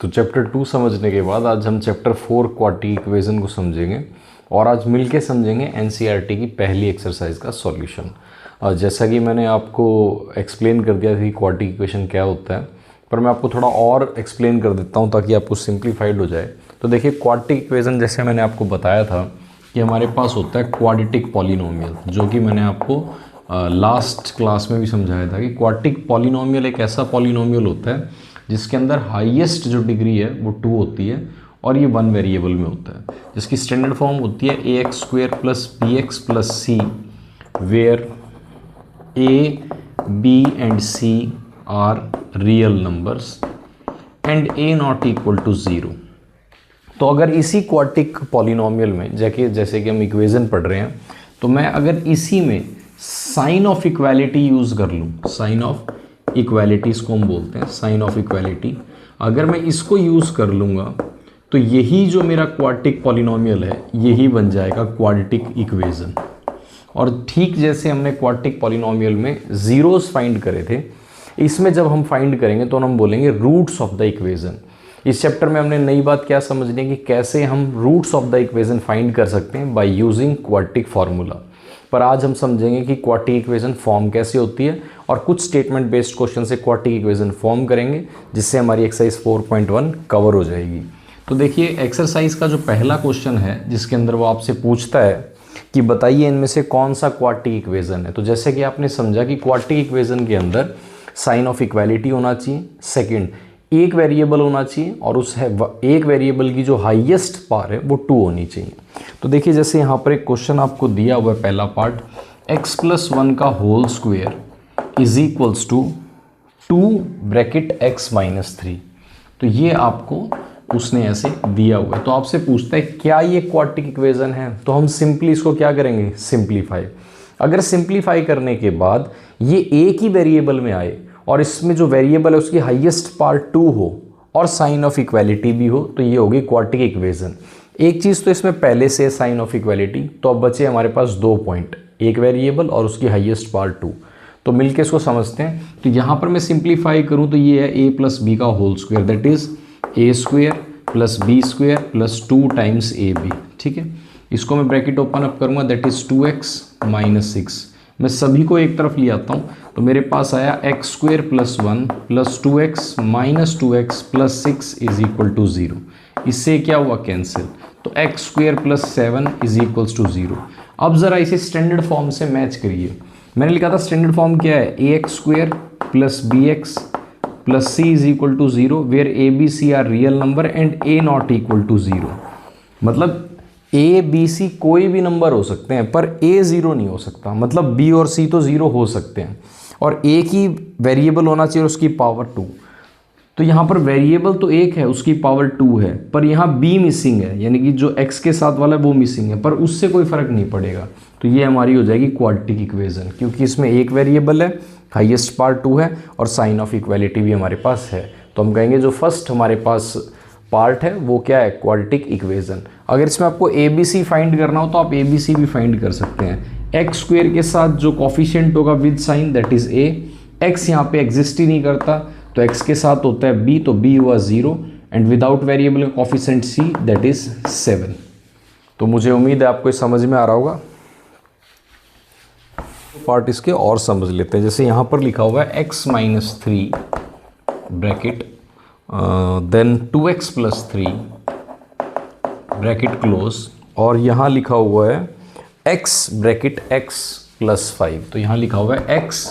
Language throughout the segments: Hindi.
तो चैप्टर 2 समझने के बाद आज हम चैप्टर 4 क्वाड्रेटिक इक्वेशन को समझेंगे और आज मिलके समझेंगे एनसीईआरटी की पहली एक्सरसाइज का सॉल्यूशन। जैसा कि मैंने आपको एक्सप्लेन कर दिया था कि क्वाड्रेटिक इक्वेशन क्या होता है, पर मैं आपको थोड़ा और एक्सप्लेन कर देता हूँ ताकि आपको सिंप्लीफाइड हो जाए। तो देखिए, क्वाड्रेटिक इक्वेशन जैसे मैंने आपको बताया था कि हमारे पास होता है क्वाड्रेटिक पॉलिनोमियल, जो कि मैंने आपको लास्ट क्लास में भी समझाया था कि क्वाड्रेटिक पॉलिनोमियल एक ऐसा पॉलिनोमियल होता है जिसके अंदर हाईएस्ट जो डिग्री है वो 2 होती है और ये 1 वेरिएबल में होता है, जिसकी स्टैंडर्ड फॉर्म होती है ax² plus bx plus c, where a, b and c are real numbers and a not equal to 0। तो अगर इसी क्वाड्रेटिक पॉलिनोमियल में जैसे कि हम इक्वेशन पढ़ रहे हैं, तो मैं अगर इसी में साइन ऑफ इक्वालिटी यूज़ कर लूँ, साइन ऑफ इक्वालिटी इसको हम बोलते हैं, साइन ऑफ इक्वालिटी, अगर मैं इसको यूज़ कर लूँगा तो यही जो मेरा क्वाड्रेटिक पॉलिनोमियल है यही बन जाएगा क्वाड्रेटिक इक्वेशन। और ठीक जैसे हमने क्वाड्रेटिक पॉलिनोमियल में ज़ीरोस फाइंड करे थे, इसमें जब हम फाइंड करेंगे तो हम बोलेंगे रूट्स ऑफ द इक्वेशन। इस चैप्टर में हमने नई बात क्या समझनी है कि कैसे हम roots of the equation find कर सकते हैं बाय यूजिंग क्वाड्रेटिक फार्मूला। पर आज हम समझेंगे कि क्वाड्रेटिक इक्वेशन फॉर्म कैसे होती है और कुछ स्टेटमेंट बेस्ड क्वेश्चन से क्वाड्रेटिक इक्वेशन फॉर्म करेंगे, जिससे हमारी एक्सरसाइज 4.1 कवर हो जाएगी। तो देखिए, एक्सरसाइज का जो पहला क्वेश्चन है जिसके अंदर वो आपसे पूछता है कि बताइए इनमें से कौन सा क्वाड्रेटिक इक्वेशन है। तो जैसे कि आपने समझा कि क्वाड्रेटिक इक्वेशन के अंदर साइन ऑफ इक्वालिटी होना चाहिए, सेकेंड एक वेरिएबल होना चाहिए और उस एक वेरिएबल की जो हाईएस्ट पावर है वो 2 होनी चाहिए। तो देखिए, जैसे यहाँ पर एक क्वेश्चन आपको दिया हुआ है, पहला पार्ट x+1 का whole square is equals to 2 bracket x-3। तो ये आपको उसने ऐसे दिया हुआ है। तो आपसे पूछता है क्या ये क्वाड्रेटिक इक्वेशन है, तो हम सिंपली इसको क्या करेंगे, सिंप्लीफाई। अगर सिंप्लीफाई करने के बाद ये एक ही वेरिएबल में आए और इसमें जो वेरिएबल है उसकी हाईएस्ट पावर 2 हो और साइन ऑफ इक्वालिटी भी हो, तो ये होगी क्वाड्रेटिक इक्वेशन। एक चीज़ तो इसमें पहले से साइन ऑफ इक्वालिटी, तो अब बचे हमारे पास 2 पॉइंट, एक वेरिएबल और उसकी हाईएस्ट पावर 2। तो मिलके इसको समझते हैं। तो यहाँ पर मैं सिंप्लीफाई करूँ तो ये है a प्लस बी का whole square, that is a² plus b² plus 2 times ab। ठीक है, इसको मैं ब्रैकेट ओपन अप करूँगा, दैट इज 2x माइनस 6। मैं सभी को एक तरफ ले आता हूँ, तो मेरे पास आया x² plus 1 plus 2x minus 2x plus 6 is equal to 0। इससे क्या हुआ, कैंसिल। तो x² plus 7 is equals to 0। अब ज़रा इसे स्टैंडर्ड फॉर्म से मैच करिए। मैंने लिखा था स्टैंडर्ड फॉर्म क्या है, ax² plus bx plus c is equal to 0, where a b c are real number and a not equal to 0। मतलब a b c कोई भी नंबर हो सकते हैं पर a 0 नहीं हो सकता। मतलब b और c तो 0 हो सकते हैं और एक ही वेरिएबल होना चाहिए और उसकी पावर 2। तो यहाँ पर वेरिएबल तो एक है, उसकी पावर 2 है, पर यहाँ b मिसिंग है, यानी कि जो x के साथ वाला है वो मिसिंग है, पर उससे कोई फ़र्क नहीं पड़ेगा। तो ये हमारी हो जाएगी क्वाड्रेटिक इक्वेशन, क्योंकि इसमें एक वेरिएबल है, हाईएस्ट पावर 2 है और साइन ऑफ इक्वालिटी भी हमारे पास है। तो हम कहेंगे जो फर्स्ट हमारे पास पार्ट है वो क्या है, क्वाड्रेटिक इक्वेशन। अगर इसमें आपको ए बी सी फाइंड करना हो तो आप ए बी सी भी फाइंड कर सकते हैं। x² के साथ जो कॉफिशिएंट होगा with sign, that is a, x यहाँ पे एग्जिस्ट ही नहीं करता, तो x के साथ होता है b, तो b हुआ 0 एंड विदाउट वेरिएबल का कॉफिशिएंट c, दैट इज 7। तो मुझे उम्मीद है आपको समझ में आ रहा होगा। पार्ट इसके और समझ लेते हैं। जैसे यहाँ पर लिखा हुआ है x-3 bracket then 2x plus 3 bracket close, और यहाँ लिखा हुआ है x ब्रैकेट x प्लस 5। तो यहाँ लिखा हुआ है x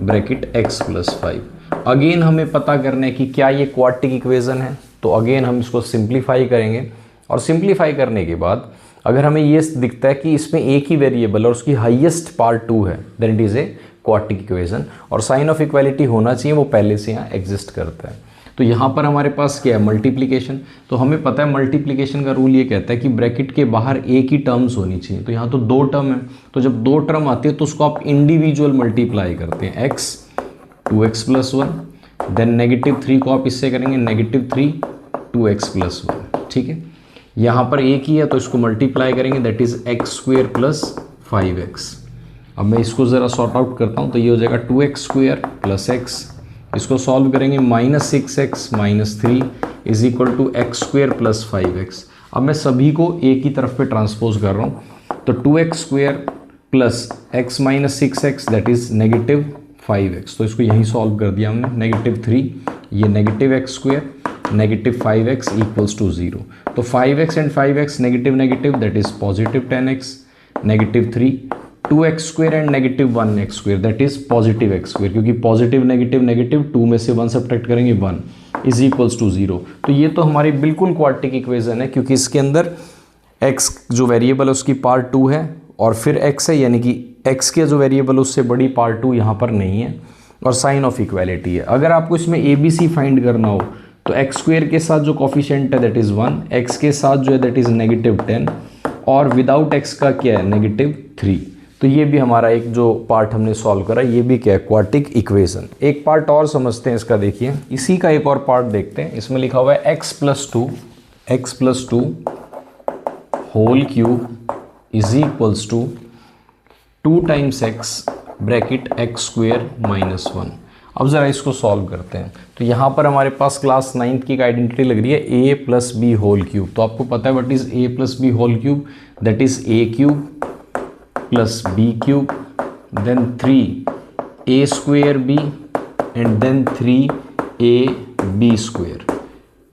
bracket x plus 5। Again हमें पता करना है कि क्या ये क्वाड्रेटिक इक्वेशन है, तो अगेन हम इसको सिंप्लीफाई करेंगे और सिंप्लीफाई करने के बाद अगर हमें ये दिखता है कि इसमें एक ही वेरिएबल और उसकी हाईएस्ट पावर 2 है, then it is a quadratic equation और साइन ऑफ इक्वालिटी होना चाहिए, वो पहले से यहाँ एग्जिस्ट करता है। तो यहाँ पर हमारे पास क्या है, मल्टीप्लिकेशन। तो हमें पता है मल्टीप्लिकेशन का रूल ये कहता है कि ब्रैकेट के बाहर एक ही टर्म्स होनी चाहिए। तो यहाँ तो 2 टर्म है, तो जब 2 टर्म आती है तो उसको आप इंडिविजुअल मल्टीप्लाई करते हैं, x 2x प्लस 1, देन -3 को आप इससे करेंगे -3 2x प्लस 1। ठीक है, यहाँ पर एक ही है तो इसको मल्टीप्लाई करेंगे, that is x² plus 5x। अब मैं इसको ज़रा सॉर्ट आउट करता हूँ, तो ये हो जाएगा 2x² प्लस x, इसको सॉल्व करेंगे -6x minus 3 is equal to X square plus 5x। अब मैं सभी को a की तरफ पे ट्रांसपोज कर रहा हूँ, तो 2x square plus x minus 6x that is negative 5x। तो इसको यहीं सॉल्व कर दिया हमने, नेगेटिव 3, ये negative X square, negative 5x equals to 0। तो 5x and 5x negative negative that is positive 10x, negative 3, 2x square and negative 1x square that is positive x square, क्योंकि पॉजिटिव नेगेटिव नेगेटिव 2 में से 1 सब्ट्रैक्ट करेंगे 1 इज इक्वल्स टू 0। तो ये तो हमारी बिल्कुल क्वाड्रेटिक इक्वेशन है, क्योंकि इसके अंदर x जो वेरिएबल है उसकी पार्ट 2 है और फिर x है, यानी कि x के जो वेरिएबल उससे बड़ी पार्ट 2 यहाँ पर नहीं है, और साइन ऑफ इक्वालिटी है। अगर आपको इसमें ABC फाइंड करना हो तो x स्क्वेयर के साथ जो कॉफिशिएंट है दैट इज़ 1, x के साथ जो है दैट इज़ नेगेटिव 10, और विदाउट x का क्या है नेगेटिव 3। तो ये भी हमारा एक जो पार्ट हमने सॉल्व करा, ये भी क्या है क्वाड्रेटिक इक्वेशन। एक पार्ट और समझते हैं इसका, देखिए इसी का एक और पार्ट देखते हैं। इसमें लिखा हुआ है x plus two whole cube is equals to 2 times x bracket x square minus 1। अब ज़रा इसको सॉल्व करते हैं। तो यहाँ पर हमारे पास क्लास 9th की एक आइडेंटिटी लग रही है a plus B whole cube. तो आपको पता है what is a plus B whole cube, that is a cube plus B cube then 3a square b and then 3ab square.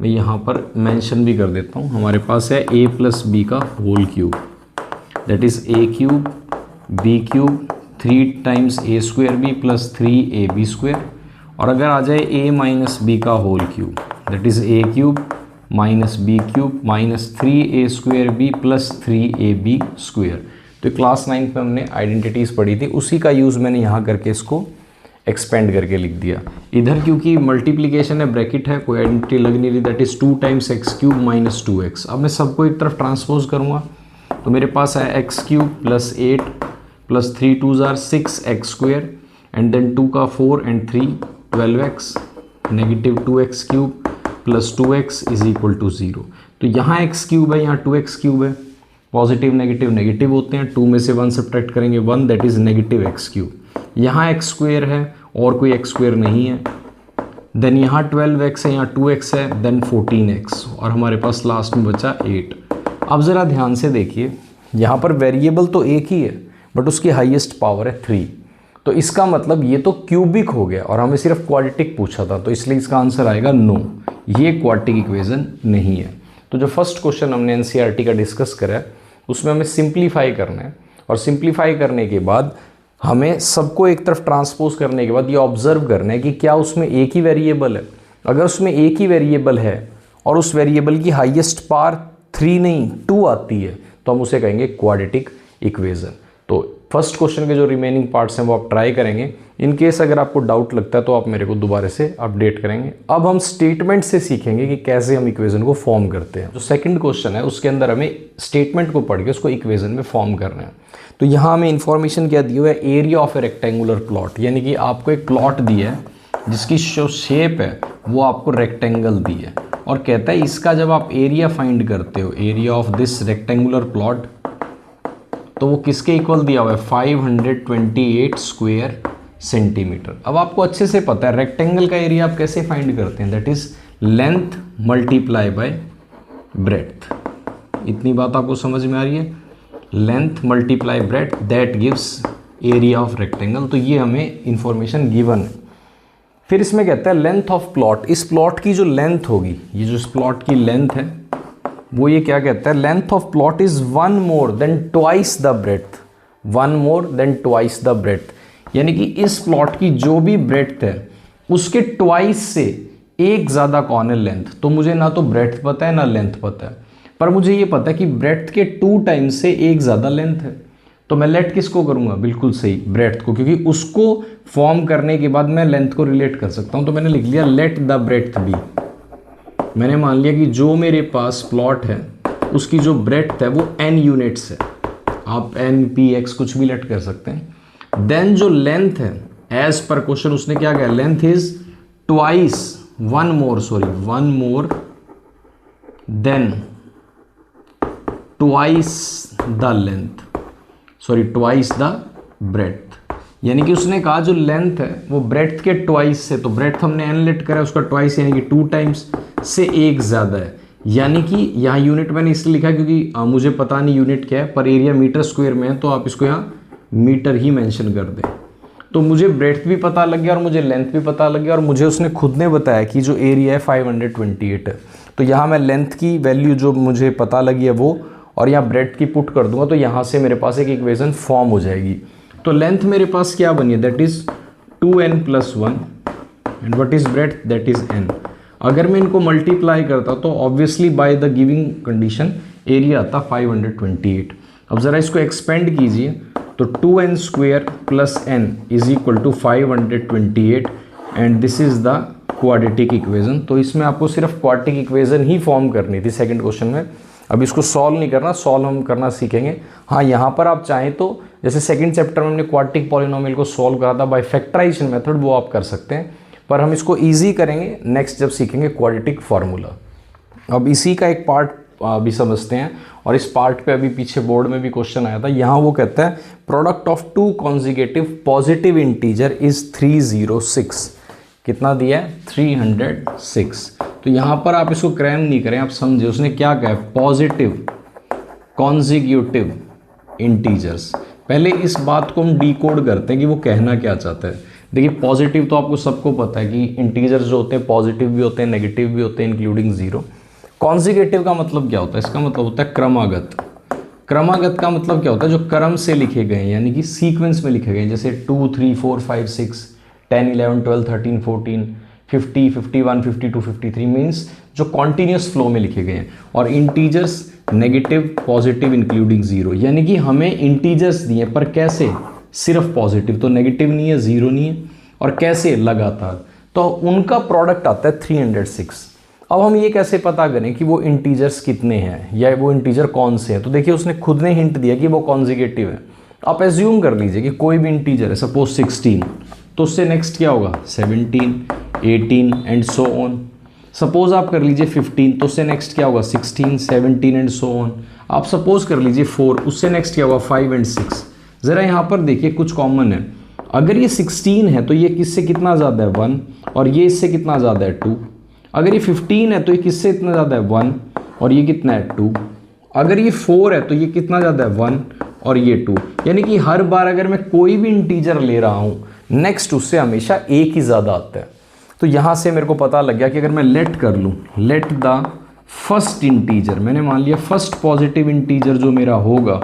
मैं यहाँ पर मेंशन भी कर देता हूँ, हमारे पास है a प्लस बी का whole cube that is a cube b cube 3 times a square b plus 3ab square, और अगर आ जाए a माइनस बी का whole cube that is a cube minus B cube minus 3a square b plus 3ab square. तो क्लास 9 में हमने आइडेंटिटीज़ पढ़ी थी, उसी का यूज़ मैंने यहाँ करके इसको एक्सपेंड करके लिख दिया। इधर क्योंकि मल्टीप्लिकेशन है, ब्रैकेट है, कोई आइडेंटिटी लग नहीं रही, that is 2 times x cube minus 2x। अब मैं सबको एक तरफ ट्रांसपोज करूँगा तो मेरे पास है एक्स क्यूब प्लस 8 प्लस 3 2 जार 6x स्क्वेयर एंड देन 2 का 4 and 3 12x negative 2x cube plus 2x is equal to 0। तो यहाँ x क्यूब है, यहाँ 2x क्यूब है, पॉजिटिव नेगेटिव नेगेटिव होते हैं, 2 में से 1 सब्ट्रैक्ट करेंगे 1 that is negative x cube. यहाँ x स्क्वेयर है और कोई x स्क्वेयर नहीं है, देन यहाँ 12x है, यहाँ 2x है, देन 14x, और हमारे पास लास्ट में बचा 8। अब ज़रा ध्यान से देखिए, यहाँ पर वेरिएबल तो एक ही है बट उसकी हाईएस्ट पावर है 3। तो इसका मतलब ये तो क्यूबिक हो गया और हमें सिर्फ क्वाड्रेटिक पूछा था, तो इसलिए इसका आंसर आएगा नो, ये क्वाड्रेटिक इक्वेशन नहीं है। तो जो फर्स्ट क्वेश्चन हमने एनसीईआरटी का डिस्कस करा है उसमें हमें सिंप्लीफाई करना है, और सिंप्लीफाई करने के बाद हमें सबको एक तरफ ट्रांसपोज करने के बाद ये ऑब्जर्व करना है कि क्या उसमें एक ही वेरिएबल है। अगर उसमें एक ही वेरिएबल है और उस वेरिएबल की हाईएस्ट पावर 3 नहीं 2 आती है तो हम उसे कहेंगे क्वाड्रेटिक इक्वेशन। तो फर्स्ट क्वेश्चन के जो रिमेनिंग पार्ट्स हैं वो आप ट्राई करेंगे। इन केस अगर आपको डाउट लगता है तो आप मेरे को दोबारा से अपडेट करेंगे। अब हम स्टेटमेंट से सीखेंगे कि कैसे हम इक्वेशन को फॉर्म करते हैं। जो सेकंड क्वेश्चन है उसके अंदर हमें स्टेटमेंट को पढ़ के उसको इक्वेशन में फॉर्म करना है। तो यहाँ हमें इन्फॉर्मेशन क्या दी हुई है, area of A rectangular plot, यानी कि आपको एक प्लॉट दिया है जिसकी जो शेप है वो आपको रेक्टेंगल दी है, और कहता है इसका जब आप एरिया फाइंड करते हो, area of this rectangular plot, तो वो किसके इक्वल दिया हुआ है 528 स्क्वायर सेंटीमीटर। अब आपको अच्छे से पता है रेक्टेंगल का एरिया आप कैसे फाइंड करते हैं, that is length multiply by breadth. इतनी बात आपको समझ में आ रही है, length multiply breadth that gives area of rectangle. तो ये हमें इंफॉर्मेशन गिवन है। फिर इसमें कहता है लेंथ ऑफ प्लॉट, इस प्लॉट की जो लेंथ होगी, ये जो इस प्लॉट की लेंथ है वो ये क्या कहता है, length of plot is 1 more than twice the breadth, 1 more than twice the breadth, यानी कि इस प्लॉट की जो भी ब्रेड्थ है उसके ट्वाइस से एक ज़्यादा कौन है लेंथ। तो मुझे ना तो ब्रेड्थ पता है ना लेंथ पता है, पर मुझे ये पता है कि ब्रेड्थ के 2 टाइम्स से एक ज़्यादा लेंथ है, तो मैं लेट किसको करूँगा, बिल्कुल सही ब्रेड्थ को, क्योंकि उसको फॉर्म करने के बाद मैं लेंथ को रिलेट कर सकता हूँ। तो मैंने लिख लिया लेट द ब्रेड्थ बी। मैंने मान लिया कि जो मेरे पास प्लॉट है उसकी जो ब्रेड्थ है वो n यूनिट्स है, आप n p x कुछ भी लेट कर सकते हैं। देन जो लेंथ है एज पर क्वेश्चन उसने क्या कहा, length is twice 1 more then twice the length, twice the breadth, यानी कि उसने कहा जो लेंथ है वो ब्रेड्थ के ट्वाइस से, तो ब्रेड्थ हमने एन लेट करा उसका ट्वाइस यानी कि 2 टाइम्स से एक ज़्यादा है। यानी कि यहाँ यूनिट मैंने इसलिए लिखा क्योंकि मुझे पता नहीं यूनिट क्या है, पर एरिया मीटर स्क्वायर में है तो आप इसको यहाँ मीटर ही मेंशन कर दें। तो मुझे ब्रेड्थ भी पता लग गया और मुझे लेंथ भी पता लग गया, और मुझे उसने खुद ने बताया कि जो एरिया है 528 है। तो यहाँ मैं लेंथ की वैल्यू जो मुझे पता लगी है वो, और यहाँ ब्रेड्थ की पुट कर दूंगा, तो यहाँ से मेरे पास एक इक्वेशन फॉर्म हो जाएगी। तो लेंथ मेरे पास क्या बनी है, that is 2n+1 and what is breadth, that is n। अगर मैं इनको मल्टीप्लाई करता तो obviously by the giving condition area आता 528। अब ज़रा इसको एक्सपेंड कीजिए तो 2n² + n is equal to 528 and this is the quadratic equation. तो इसमें आपको सिर्फ क्वाड्रेटिक इक्वेशन ही फॉर्म करनी थी सेकंड क्वेश्चन में। अब इसको सॉल्व नहीं करना, सॉल्व हम करना सीखेंगे। हाँ, यहाँ पर आप चाहें तो जैसे सेकंड चैप्टर में हमने क्वाड्रेटिक पॉलिनोमियल को सॉल्व करा था बाय फैक्टराइजेशन मेथड, वो आप कर सकते हैं, पर हम इसको ईजी करेंगे नेक्स्ट जब सीखेंगे क्वाड्रेटिक फार्मूला। अब इसी का एक पार्ट अभी समझते हैं, और इस पार्ट पे अभी पीछे बोर्ड में भी क्वेश्चन आया था। यहाँ वो कहता है product of 2 कॉन्जिगेटिव positive integer is 306। कितना दिया है, 306। तो यहाँ पर आप इसको क्रैम नहीं करें, आप समझे उसने क्या कहा है, पॉजिटिव कॉन्जिक्यूटिव इंटीजर्स। पहले इस बात को हम डिकोड करते हैं कि वो कहना क्या चाहता है। देखिए पॉजिटिव तो आपको सबको पता है कि इंटीजर्स जो होते हैं पॉजिटिव भी होते हैं, नेगेटिव भी होते हैं, इंक्लूडिंग 0। कॉन्जिगेटिव का मतलब क्या होता है, इसका मतलब होता है क्रमागत। क्रमागत का मतलब क्या होता है, जो क्रम से लिखे गए यानी कि सीक्वेंस में लिखे गए, जैसे 2 3 4 5 6 10 11 12 13 14 50 51 52 53 मीन्स जो कॉन्टीन्यूस फ्लो में लिखे गए हैं। और इंटीजर्स नेगेटिव पॉजिटिव इंक्लूडिंग 0, यानी कि हमें इंटीजर्स दिए पर कैसे, सिर्फ पॉजिटिव, तो नेगेटिव नहीं है, 0 नहीं है, और कैसे, लगातार, तो उनका प्रोडक्ट आता है 306। अब हम ये कैसे पता करें कि वो इंटीजर्स कितने हैं या वो इंटीजर कौन से हैं। तो देखिए उसने खुद ने हिंट दिया कि वो कॉन्जिगेटिव है। आप एज्यूम कर लीजिए कि कोई भी इंटीजर है, सपोज 16, तो उससे नेक्स्ट क्या होगा 17 18 एंड सो ऑन। सपोज आप कर लीजिए 15, तो उससे नेक्स्ट क्या होगा 16 17 एंड सो ऑन। आप सपोज कर लीजिए 4, उससे नेक्स्ट क्या होगा 5 एंड 6। ज़रा यहाँ पर देखिए कुछ कॉमन है, अगर ये 16 है तो ये किससे कितना ज़्यादा है 1, और ये इससे कितना ज़्यादा है 2। अगर ये 15 है तो ये किससे इतना ज़्यादा है 1, और ये कितना है 2। अगर ये 4 है तो ये कितना ज़्यादा है 1, और ये 2। यानी कि हर बार अगर मैं कोई भी इंटीजर ले रहा हूँ नेक्स्ट उससे हमेशा एक ही ज़्यादा आता है। तो यहाँ से मेरे को पता लग गया कि अगर मैं लेट कर लूँ, लेट द फर्स्ट इंटीजर, मैंने मान लिया फर्स्ट पॉजिटिव इंटीजर जो मेरा होगा,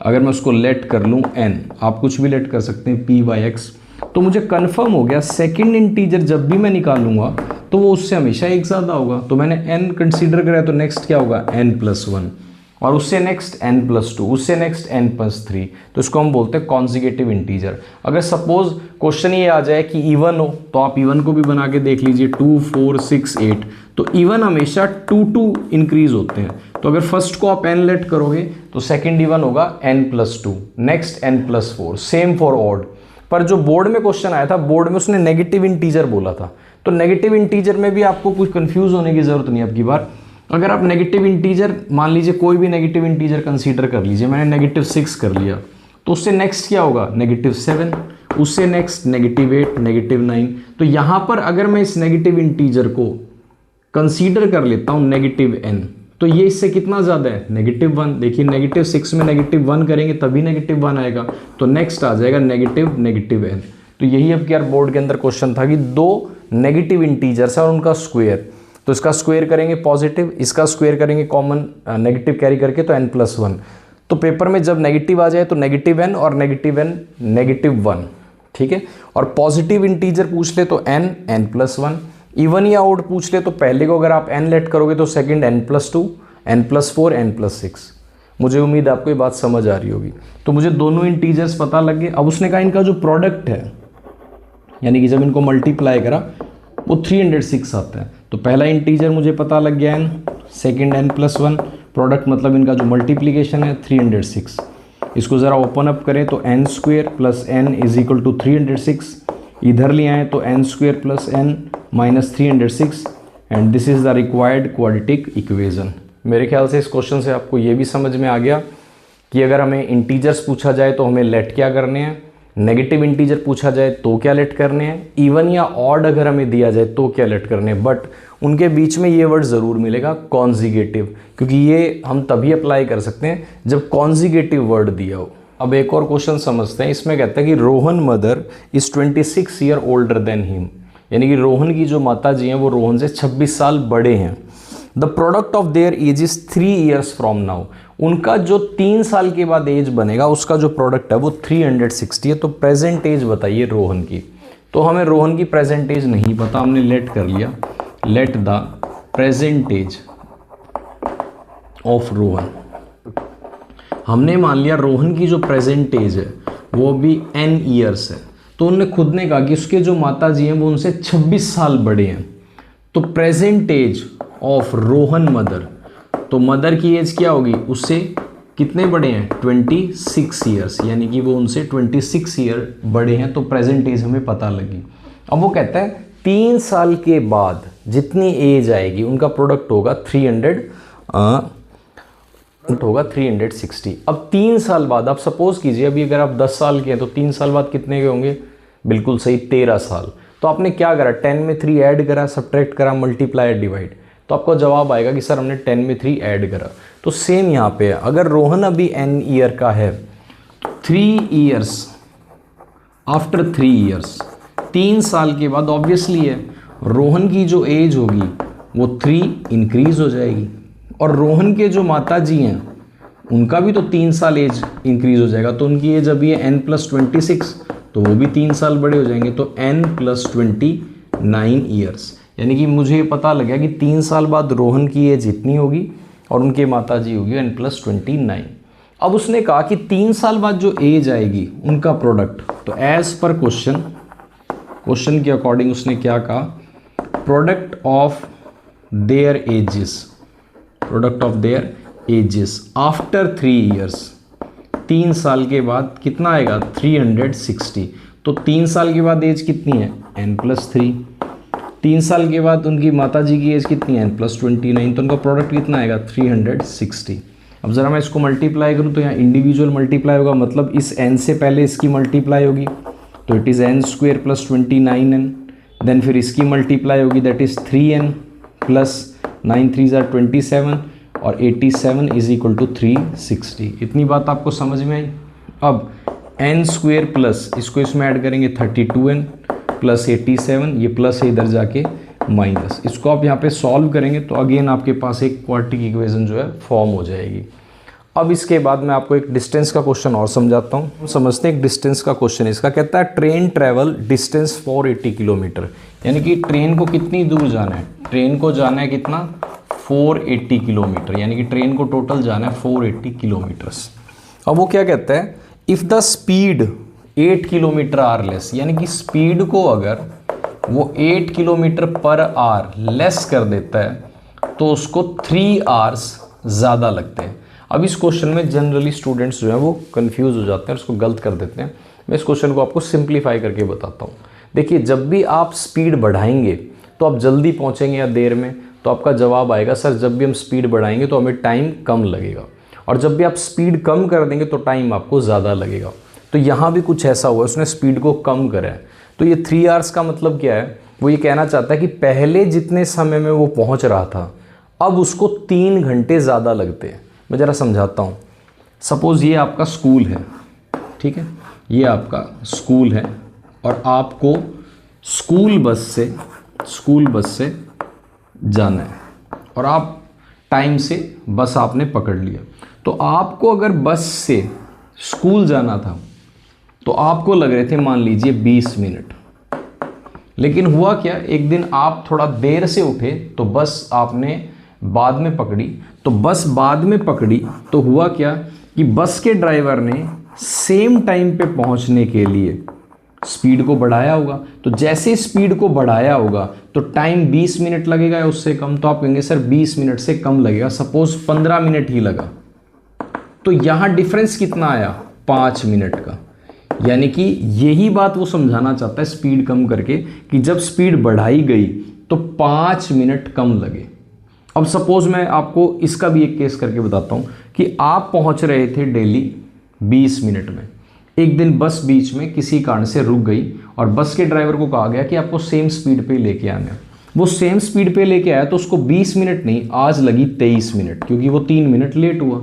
अगर मैं उसको लेट कर लूँ n, आप कुछ भी लेट कर सकते हैं p/x, तो मुझे कंफर्म हो गया सेकंड इंटीजर जब भी मैं निकालूंगा तो वो उससे हमेशा एक ज़्यादा होगा। तो मैंने n कंसीडर करा तो नेक्स्ट क्या होगा n+1, और उससे नेक्स्ट n+2, उससे नेक्स्ट n+3। तो इसको हम बोलते हैं कॉन्जिगेटिव इंटीजर। अगर सपोज क्वेश्चन ये आ जाए कि इवन हो तो आप इवन को भी बना के देख लीजिए, 2 4 6 8, तो इवन हमेशा 2 2 इंक्रीज होते हैं। तो अगर फर्स्ट को आप n लेट करोगे तो सेकंड इवन होगा n+2, next n+4, same for odd. पर जो बोर्ड में क्वेश्चन आया था, बोर्ड में उसने नेगेटिव इंटीजर बोला था, तो नेगेटिव इंटीजर में भी आपको कुछ कंफ्यूज होने की जरूरत नहीं। अब की बार अगर आप नेगेटिव इंटीजर मान लीजिए, कोई भी नेगेटिव इंटीजर कंसीडर कर लीजिए, मैंने -6 कर लिया, तो उससे नेक्स्ट क्या होगा -7, उससे नेक्स्ट -8 -9। तो यहाँ पर अगर मैं इस नेगेटिव इंटीजर को कंसीडर कर लेता हूँ -n, तो ये इससे कितना ज़्यादा है -1। देखिए -6 में -1 करेंगे तभी -1 आएगा, तो नेक्स्ट आ जाएगा -n। तो यही अब यार बोर्ड के अंदर क्वेश्चन था कि 2 नेगेटिव इंटीजर्स है और उनका स्क्वायर, तो इसका स्क्वायर करेंगे पॉजिटिव, इसका स्क्वायर करेंगे कॉमन नेगेटिव कैरी करके, तो n+1। तो पेपर में जब नेगेटिव आ जाए तो -n और -n -1, ठीक है। और पॉजिटिव इंटीजर पूछ ले तो n+1, इवन या आउट पूछ ले तो पहले को अगर आप n लेट करोगे तो सेकंड n+2 n+4 n+6। मुझे उम्मीद है आपको ये बात समझ आ रही होगी। तो मुझे दोनों इंटीजर्स पता लग गए। अब उसने कहा इनका जो प्रोडक्ट है, यानी कि जब इनको मल्टीप्लाई करा वो 306 आता है। तो पहला इंटीजर मुझे पता लग गया n, सेकंड n+1, प्रोडक्ट मतलब इनका जो मल्टीप्लिकेशन है 306। इसको ज़रा ओपन अप करें तो n² + n = 306, इधर ले आए तो n² + n - 306 and this is the required quadratic equation. मेरे ख्याल से इस क्वेश्चन से आपको ये भी समझ में आ गया कि अगर हमें इंटीजर्स पूछा जाए तो हमें लेट क्या करने हैं, नेगेटिव इंटीजर पूछा जाए तो क्या लेट करने हैं, इवन या ऑड अगर हमें दिया जाए तो क्या लेट करने हैं, बट उनके बीच में ये वर्ड ज़रूर मिलेगा कॉन्जिगेटिव, क्योंकि ये हम तभी अप्लाई कर सकते हैं जब कॉन्जिगेटिव वर्ड दिया हो। अब एक और क्वेश्चन समझते हैं, इसमें कहता है कि Rohan mother is 26 year older than him, यानी कि रोहन की जो माता जी हैं वो रोहन से 26 साल बड़े हैं। The product of their age is 3 years from now, उनका जो 3 साल के बाद एज बनेगा उसका जो प्रोडक्ट है वो 360 है। तो प्रेजेंट एज बताइए रोहन की। तो हमें रोहन की प्रेजेंट एज नहीं पता, हमने लेट कर लिया, let the present age of Rohan. हमने मान लिया रोहन की जो प्रेजेंट एज है वो भी n ईयर्स है। तो उन्होंने खुद ने कहा कि उसके जो माता जी हैं वो उनसे 26 साल बड़े हैं। तो present age of Rohan mother, तो मदर की एज क्या होगी, उससे कितने बड़े हैं 26 ईयर्स, यानी कि वो उनसे 26 ईयर बड़े हैं। तो प्रेजेंट एज हमें पता लगी। अब वो कहता है 3 साल के बाद जितनी एज आएगी उनका प्रोडक्ट होगा 360। अब 3 साल बाद आप सपोज कीजिए, अभी अगर आप 10 साल के हैं तो 3 साल बाद कितने के होंगे, बिल्कुल सही 13 साल। तो आपने क्या करा, 10 में 3 ऐड करा, सब्ट्रैक्ट करा, मल्टीप्लाई, डिवाइड, तो आपको जवाब आएगा कि सर हमने 10 में 3 ऐड करा। तो सेम यहाँ पे है, अगर रोहन अभी n ईयर का है, 3 ईयर्स आफ्टर 3 ईयर्स, 3 साल के बाद ऑब्वियसली है रोहन की जो एज होगी वो 3 इंक्रीज हो जाएगी, और रोहन के जो माता जी हैं उनका भी तो 3 साल एज इंक्रीज हो जाएगा। तो उनकी एज अभी है n+26, तो वो भी 3 साल बड़े हो जाएंगे, तो n+29 ईयर्स। यानी कि मुझे पता लग गया कि 3 साल बाद रोहन की एज इतनी होगी और उनके माता जी होगी n+29। अब उसने कहा कि 3 साल बाद जो एज आएगी उनका प्रोडक्ट, तो एज पर क्वेश्चन के अकॉर्डिंग उसने क्या कहा, product of there edges after 3 years, 3 साल के बाद कितना आएगा 360। तो 3 साल के बाद एज कितनी है n+3, 3 साल के बाद उनकी माता जी की एज कितनी है n+29, तो उनका प्रोडक्ट कितना आएगा 360। अब ज़रा मैं इसको मल्टीप्लाई करूँ तो यहाँ इंडिविजुअल मल्टीप्लाई होगा, मतलब इस n से पहले इसकी मल्टीप्लाई होगी, तो it is n² + 29n, then फिर इसकी मल्टीप्लाई होगी, दैट इज़ 3n + 9 3 = 27, और 87 = 360। इतनी बात आपको समझ में आई। अब n² प्लस इसको इसमें ऐड करेंगे 32n + 87, ये प्लस है इधर जाके माइनस, इसको आप यहाँ पे सॉल्व करेंगे तो अगेन आपके पास एक क्वाड्रेटिक इक्वेशन जो है फॉर्म हो जाएगी। अब इसके बाद मैं आपको एक डिस्टेंस का क्वेश्चन और समझाता हूँ। समझते हैं एक डिस्टेंस का क्वेश्चन, इसका कहता है ट्रेन ट्रेवल डिस्टेंस 480 किलोमीटर, यानी कि ट्रेन को कितनी दूर जाना है, ट्रेन को जाना है कितना 480 किलोमीटर, यानी कि ट्रेन को टोटल जाना है 480 किलोमीटर्स। अब वो क्या कहता है, if the speed 8 kilometre are less, यानी कि स्पीड को अगर वो 8 किलोमीटर पर आवर लेस कर देता है तो उसको 3 आवर्स ज़्यादा लगते हैं। अब इस क्वेश्चन में जनरली स्टूडेंट्स जो हैं वो कंफ्यूज हो जाते हैं, उसको गलत कर देते हैं। मैं इस क्वेश्चन को आपको सिंप्लीफाई करके बताता हूँ। देखिए, जब भी आप स्पीड बढ़ाएंगे तो आप जल्दी पहुँचेंगे या देर में, तो आपका जवाब आएगा सर जब भी हम स्पीड बढ़ाएंगे तो हमें टाइम कम लगेगा, और जब भी आप स्पीड कम कर देंगे तो टाइम आपको ज़्यादा लगेगा। तो यहाँ भी कुछ ऐसा हुआ, उसने स्पीड को कम करा है। तो ये 3 आवर्स का मतलब क्या है, वो ये कहना चाहता है कि पहले जितने समय में वो पहुँच रहा था अब उसको 3 घंटे ज़्यादा लगते हैं। मैं ज़रा समझाता हूँ। सपोज़ ये आपका स्कूल है, ठीक है, ये आपका स्कूल है, और आपको स्कूल बस से जाना है, और आप टाइम से बस आपने पकड़ लिया। तो आपको अगर बस से स्कूल जाना था तो आपको लग रहे थे मान लीजिए 20 मिनट, लेकिन हुआ क्या, एक दिन आप थोड़ा देर से उठे तो बस आपने बाद में पकड़ी। तो बस बाद में पकड़ी तो हुआ क्या कि बस के ड्राइवर ने सेम टाइम पे पहुंचने के लिए स्पीड को बढ़ाया होगा। तो जैसे स्पीड को बढ़ाया होगा तो टाइम 20 मिनट लगेगा या उससे कम, तो आप कहेंगे सर 20 मिनट से कम लगेगा, सपोज 15 मिनट ही लगा। तो यहाँ डिफरेंस कितना आया 5 मिनट का, यानी कि यही बात वो समझाना चाहता है स्पीड कम करके कि जब स्पीड बढ़ाई गई तो 5 मिनट कम लगे। अब सपोज मैं आपको इसका भी एक केस करके बताता हूँ कि आप पहुँच रहे थे डेली 20 मिनट में, एक दिन बस बीच में किसी कारण से रुक गई और बस के ड्राइवर को कहा गया कि आपको सेम स्पीड पे लेके आना है। वो सेम स्पीड पे लेके आया तो उसको 20 मिनट नहीं, आज लगी 23 मिनट, क्योंकि वो 3 मिनट लेट हुआ।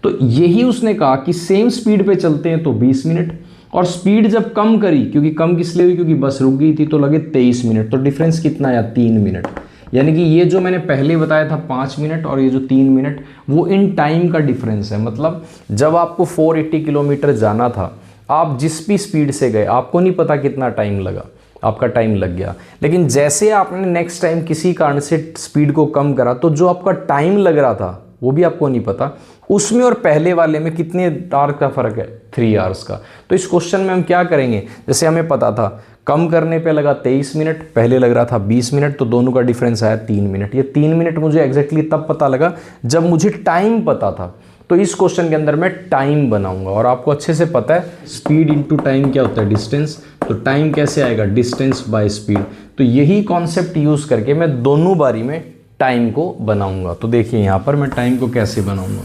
तो यही उसने कहा कि सेम स्पीड पे चलते हैं तो 20 मिनट, और स्पीड जब कम करी, क्योंकि कम किस लिए हुई, क्योंकि बस रुक गई थी, तो लगे 23 मिनट। तो डिफरेंस कितना आया, 3 मिनट। यानी कि ये जो मैंने पहले बताया था 5 मिनट और ये जो 3 मिनट, वो इन टाइम का डिफरेंस है। मतलब जब आपको 480 किलोमीटर जाना था, आप जिस भी स्पीड से गए, आपको नहीं पता कितना टाइम लगा, आपका टाइम लग गया। लेकिन जैसे आपने नेक्स्ट टाइम किसी कारण से स्पीड को कम करा, तो जो आपका टाइम लग रहा था वो भी आपको नहीं पता, उसमें और पहले वाले में कितने आवर का फ़र्क है, 3 आवर्स का। तो इस क्वेश्चन में हम क्या करेंगे, जैसे हमें पता था कम करने पे लगा 23 मिनट, पहले लग रहा था 20 मिनट, तो दोनों का डिफरेंस आया 3 मिनट। ये 3 मिनट मुझे एग्जैक्टली तब पता लगा जब मुझे टाइम पता था। तो इस क्वेश्चन के अंदर मैं टाइम बनाऊंगा, और आपको अच्छे से पता है स्पीड इनटू टाइम क्या होता है, डिस्टेंस। तो टाइम कैसे आएगा, डिस्टेंस बाय स्पीड। तो यही कॉन्सेप्ट यूज़ करके मैं दोनों बारी में टाइम को बनाऊंगा। तो देखिए यहाँ पर मैं टाइम को कैसे बनाऊंगा।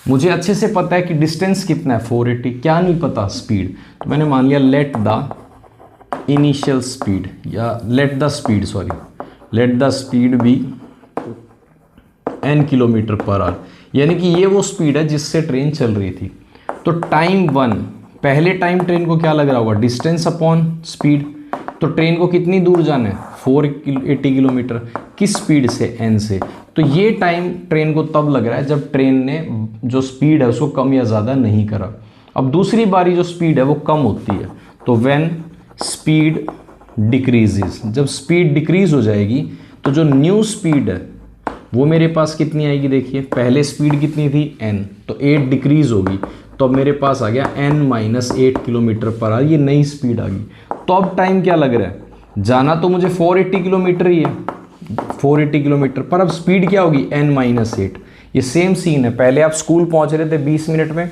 मुझे अच्छे से पता है कि डिस्टेंस कितना है, 480, क्या नहीं पता, स्पीड। तो मैंने मान लिया लेट द इनिशियल स्पीड, या let the speed be n kilometre per hour, यानी कि ये वो स्पीड है जिससे ट्रेन चल रही थी। तो टाइम 1, पहले टाइम ट्रेन को क्या लग रहा होगा, डिस्टेंस अपॉन स्पीड। तो ट्रेन को कितनी दूर जाना है, 480 किलोमीटर, किस स्पीड से, n से। तो ये टाइम ट्रेन को तब लग रहा है जब ट्रेन ने जो स्पीड है उसको कम या ज़्यादा नहीं करा। अब दूसरी बारी जो स्पीड है वो कम होती है, तो व्हेन स्पीड डिक्रीजेस, जब स्पीड डिक्रीज हो जाएगी तो जो न्यू स्पीड है वो मेरे पास कितनी आएगी, देखिए पहले स्पीड कितनी थी, n, तो 8 डिक्रीज होगी, तो अब मेरे पास आ गया n-8 किलोमीटर पर आवर, ये नई स्पीड आ गई। तो अब टाइम क्या लग रहा है, जाना तो मुझे 480 किलोमीटर ही है, 480 किलोमीटर पर, अब स्पीड क्या होगी, n-8। ये सेम सीन है, पहले आप स्कूल पहुंच रहे थे 20 मिनट में,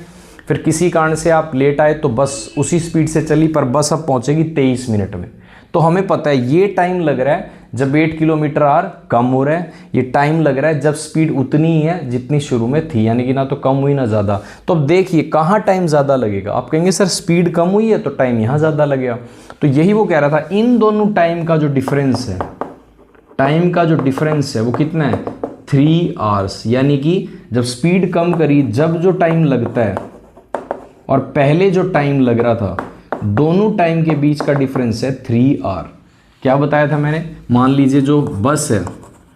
फिर किसी कारण से आप लेट आए तो बस उसी स्पीड से चली, पर बस अब पहुंचेगी 23 मिनट में। तो हमें पता है ये टाइम लग रहा है जब 8 किलोमीटर आवर कम हो रहा है, ये टाइम लग रहा है जब स्पीड उतनी ही है जितनी शुरू में थी, यानी कि ना तो कम हुई ना ज़्यादा। तो अब देखिए कहाँ टाइम ज़्यादा लगेगा, आप कहेंगे सर स्पीड कम हुई है तो टाइम यहाँ ज़्यादा लगेगा। तो यही वो कह रहा था, इन दोनों टाइम का जो डिफरेंस है, टाइम का जो डिफरेंस है वो कितना है, 3 आवर्स। यानी कि जब स्पीड कम करी, जब जो टाइम लगता है और पहले जो टाइम लग रहा था, दोनों टाइम के बीच का डिफरेंस है 3 आवर। क्या बताया था मैंने, मान लीजिए जो बस है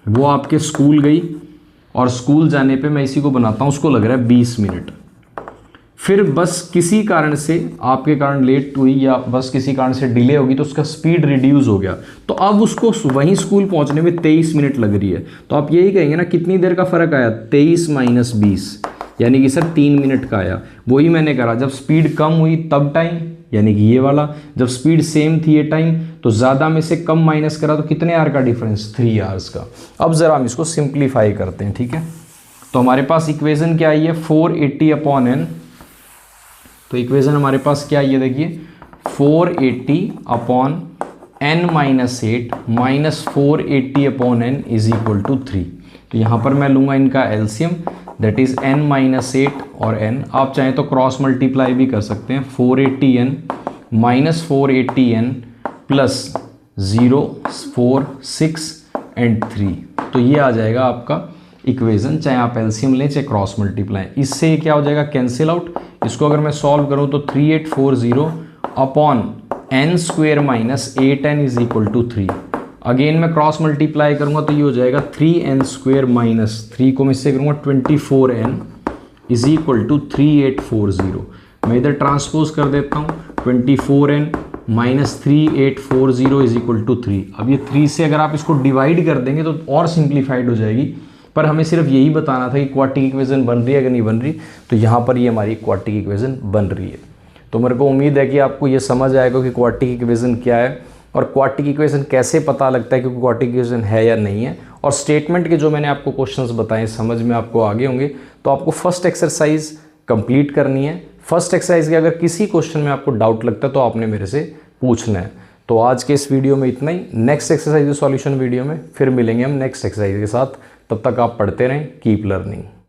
वो आपके स्कूल गई, और स्कूल जाने पे मैं इसी को बनाता हूँ, उसको लग रहा है 20 मिनट। फिर बस किसी कारण से, आपके कारण लेट हुई या बस किसी कारण से डिले होगी, तो उसका स्पीड रिड्यूस हो गया, तो अब उसको वहीं स्कूल पहुँचने में 23 मिनट लग रही है। तो आप यही कहेंगे ना, कितनी देर का फ़र्क आया, 23 - 20, यानी कि सर 3 मिनट का आया। वही मैंने करा, जब स्पीड कम हुई तब टाइम, यानी कि ये वाला, जब स्पीड सेम थी ये टाइम, तो ज़्यादा में से कम माइनस करा तो कितने आवर का डिफरेंस, 3 आवर्स का। अब ज़रा हम इसको सिंप्लीफाई करते हैं, ठीक है। तो हमारे पास इक्वेशन क्या आई है, 480/n। तो इक्वेशन हमारे पास क्या आई है, देखिए 480/n - 8 - 480/n = 3। तो यहाँ पर मैं लूँगा इनका एलसीएम, दैट इज़ n - 8 और n। आप चाहें तो क्रॉस मल्टीप्लाई भी कर सकते हैं, 480n - 480n प्लस 0, 4, 6 एंड 3। तो ये आ जाएगा आपका इक्वेशन, चाहे आप एलसीएम लें चाहे क्रॉस मल्टीप्लाई। इससे क्या हो जाएगा, कैंसिल आउट। इसको अगर मैं सॉल्व करूँ तो 3840/n² - 8n = 3। अगेन मैं क्रॉस मल्टीप्लाई करूंगा तो ये हो जाएगा 3n² - 3 को मैं इससे करूंगा 24n = 3840। मैं इधर ट्रांसपोज कर देता हूँ, 24n - 3840 = 3। अब ये 3 से अगर आप इसको डिवाइड कर देंगे तो और सिंप्लीफाइड हो जाएगी, पर हमें सिर्फ यही बताना था कि क्वाड्रेटिक इक्वेशन बन रही है कि नहीं बन रही। तो यहाँ पर ये हमारी क्वाड्रेटिक इक्वेशन बन रही है। तो मेरे को उम्मीद है कि आपको ये समझ आएगा कि क्वाड्रेटिक इक्वेशन क्या है और क्वाड्रेटिक इक्वेशन कैसे पता लगता है कि क्वाड्रेटिक इक्वेशन है या नहीं है। और स्टेटमेंट के जो मैंने आपको क्वेश्चंस बताए समझ में आपको आगे होंगे। तो आपको फर्स्ट एक्सरसाइज कंप्लीट करनी है। फर्स्ट एक्सरसाइज के अगर किसी क्वेश्चन में आपको डाउट लगता है तो आपने मेरे से पूछना है। तो आज के इस वीडियो में इतना ही। नेक्स्ट एक्सरसाइज सॉल्यूशन वीडियो में फिर मिलेंगे हम नेक्स्ट एक्सरसाइज के साथ। तब तक आप पढ़ते रहें, कीप लर्निंग।